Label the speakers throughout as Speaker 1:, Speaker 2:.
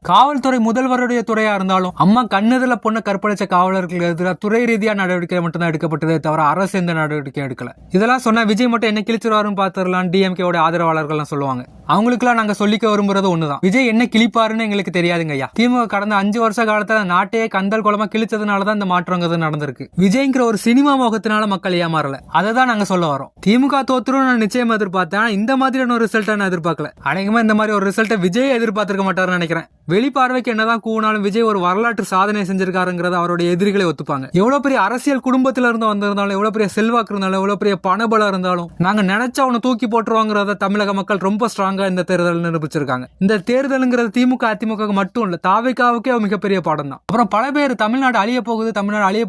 Speaker 1: காவல்துறை முதல்வருடைய துறையா இருந்தாலும் அம்மா கண்ணெதிர பொண்ணை கற்பழிச்ச காவலர்களுக்கு எதிராக துறை ரீதியா நடவடிக்கை மட்டும்தான் எடுக்கப்பட்டதே தவிர அரசு எந்த நடவடிக்கை எடுக்கல. இதெல்லாம் சொன்னா விஜய் மட்டும் என்ன கிழிச்சிருவாருன்னு பாத்துரலாம் டிஎம்கே ஆதரவாளர்கள் சொல்லுவாங்க. அவங்களுக்குலாம் நாங்க சொல்லிக்க விரும்புறது ஒண்ணுதான், விஜய் என்ன கிழிப்பாருன்னு எங்களுக்கு தெரியாதுங்க ஐயா. திமுக கடந்த 5 வருஷ காலத்துல நாட்டையே கந்தல் குளமா கிழிச்சதுனாலதான் இந்த மாற்றங்கிறது நடந்திருக்கு. விஜய்ங்கிற ஒரு சினிமா மோகத்தினால மக்கள் ஏமாறல, அதை தான் நாங்க சொல்ல வரோம். திமுக தோத்துரும் நான் நிச்சயம் எதிர்பார்த்தேன், இந்த மாதிரியான ஒரு ரிசல்ட்டை நான் எதிர்பார்க்கல. அநேகமா இந்த மாதிரி ஒரு ரிசல்ட்டை விஜய் எதிர்பார்த்திருக்க மாட்டாருன்னு நினைக்கிறேன். வெளிப்பார்வைக்கு என்னதான் கூனாலும் விஜய் ஒரு வரலாற்று சாதனை செஞ்சிருக்காருங்கிறத அவருடைய எதிரிகளை ஒத்துப்பாங்க. எவ்வளவு பெரிய அரசியல் குடும்பத்தில இருந்து வந்திருந்தாலும், எவ்வளவு பெரிய செல்வாக்கு இருந்தாலும், எவ்வளவு பெரிய பணபலம் இருந்தாலும் நாங்க நினைச்ச அவனை தூக்கி போட்டுருவாங்கிறத தமிழக மக்கள் ரொம்ப ஸ்ட்ராங்கா இந்த தேர்தல் நிரூபிச்சிருக்காங்க. இந்த தேர்தலுங்கிறது திமுக அதிமுக மட்டும் இல்ல, தாவேக்காவுக்கே மிகப்பெரிய பாடம் தான். அப்புறம் பல பேர் தமிழ்நாடு அழிய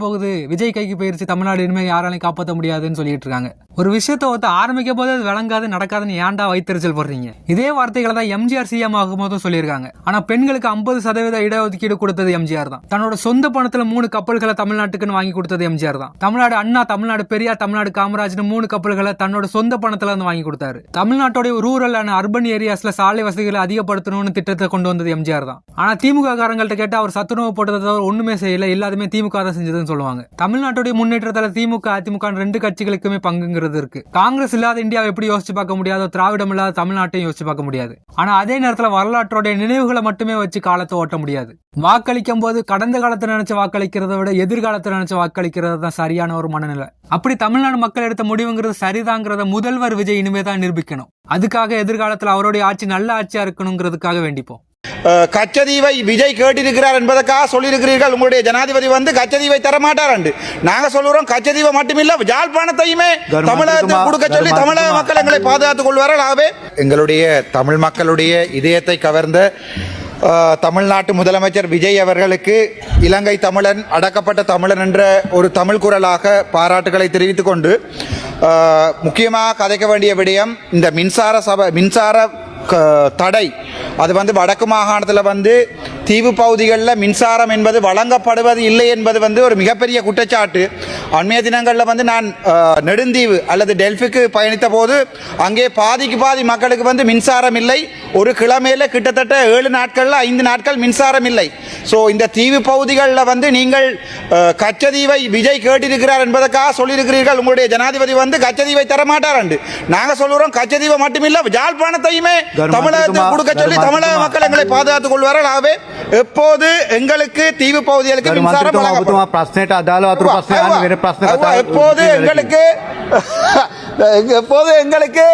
Speaker 1: போகுது, விஜய் கைக்கு போயிருச்சு, தமிழ்நாடு இனிமே யாராலையும் காப்பாற்ற முடியாதுன்னு சொல்லிட்டு இருக்காங்க. ஒரு விஷயத்த ஆரம்பிக்க போது அது விளங்காது நடக்காதுன்னு ஏன்டா வைத்தறிச்சல் போடுறீங்க? இதே வார்த்தைகளை தான் எம்ஜிஆர் சிஎம் ஆகும் போதும் சொல்லியிருக்காங்க. ஆனா பெண்களுக்கு 50% இடஒதுக்கீடு கொடுத்தது எம்ஜிஆர் தான். தன்னோட சொந்த பணத்துல 3 கப்பல்களை தமிழ்நாட்டுக்குன்னு வாங்கி கொடுத்தது எம்ஜிஆர் தான். தமிழ்நாடு அண்ணா, தமிழ்நாடு பெரியார், தமிழ்நாடு காமராஜ்னு 3 கப்பல்களை தன்னோட சொந்த பணத்துல இருந்து வாங்கி கொடுத்தாரு. தமிழ்நாட்டோட ரூரல் அண்ட் அர்பன் ஏரியாஸ்ல சாலை வசதிகளை அதிகப்படுத்தணும்னு திட்டத்தை கொண்டு வந்தது எம்ஜிஆர் தான். ஆனா திமுக காரங்கள்ட்ட கேட்டா அவர் சத்துணவு போட்டதை ஒண்ணுமே செய்யல, எல்லாருமே திமுக தான் செஞ்சதுன்னு சொல்லுவாங்க. தமிழ்நாட்டுடைய முன்னேற்றத்துல திமுக அதிமுக 2 கட்சிகளுக்குமே பங்குங்கிறது இருக்கு. காங்கிரஸ் இல்லாத இந்தியாவை எப்படி யோசிச்சு பார்க்க முடியாது, திராவிடம் இல்லாத தமிழ்நாட்டையும் யோசிச்சு பார்க்க முடியாது. ஆனா அதே நேரத்துல வரலாற்றோட நினைவுகளை மட்டுமே வச்சு காலத்தை ஓட்ட முடியாது. வாக்களிக்கும் போது கடந்த காலத்தை நினைச்சு வாக்களிக்கிறத விட எதிர்காலத்தை நினைச்சு வாக்களிக்கிறது தான் சரியான ஒரு மனநிலை. அப்படி தமிழ்நாடு மக்கள் எடுத்த முடிவுங்கிறது சரிதாங்கிறத முதல்வர் விஜய் இனிமே தான் நிரூபிக்கணும். அதுக்காக எதிர்காலத்தில் அவருடைய ஆட்சி நல்ல ஆட்சியா இருக்கணுங்கிறதுக்காக வேண்டிப்போம்.
Speaker 2: கச்சதீவை விஜய் கேட்டிருக்கிறார் என்பதற்காக சொல்லியிருக்கிறீர்கள். உங்களுடைய ஜனாதிபதி கச்சதீவை தரமாட்டார் என்று நாங்க சொல்லுறோம். கச்சதீவை மட்டுமில்ல, யாழ்ப்பாணத்தையுமே தமிழகத்துக்கு கொடுக்க சொல்லி தமிழக மக்கள் எங்களை பாதுகாத்துக் கொள்வார்கள். ஆகவே எங்களுடைய தமிழ் மக்களுடைய இதயத்தை கவர்ந்த தமிழ்நாட்டு முதலமைச்சர் விஜய் அவர்களுக்கு இலங்கை தமிழன், அடக்கப்பட்ட தமிழன் என்ற ஒரு தமிழ் குரலாக பாராட்டுகளை தெரிவித்துக் கொண்டு, முக்கியமாக கதைக்க வேண்டிய விடயம் இந்த மின்சார தடை. அது வடக்கு மாகாணத்தில் தீவு பகுதிகளில் மின்சாரம் என்பது வழங்கப்படுவது இல்லை என்பது ஒரு மிகப்பெரிய குற்றச்சாட்டு. அண்மைய தினங்களில் நான் நெடுந்தீவு அல்லது டெல்பிக்கு பயணித்த போது அங்கே பாதிக்கு பாதி மக்களுக்கு மின்சாரம் இல்லை. ஒரு கிழமையில கிட்டத்தட்ட 7 நாட்கள்ல 5 நாட்கள் மின்சாரம் இல்லை. ஸோ இந்த தீவு பகுதிகளில் நீங்கள் கச்சதீவை விஜய் கேட்டிருக்கிறார் என்பதற்காக சொல்லியிருக்கிறீர்கள். உங்களுடைய ஜனாதிபதி கச்சதீவை தரமாட்டார் என்று நாங்க சொல்லுறோம். கச்சதீவை மட்டுமில்ல, யாழ்ப்பாணத்தையுமே தமிழகத்துக்கு கொடுக்க சொல்லி தமிழக மக்கள் எங்களை பாதுகாத்துக் கொள்வார்கள். ஆகவே எப்போது எங்களுக்கு தீவு பகுதிகளுக்கு மின்சாரம் எப்போது எங்களுக்கு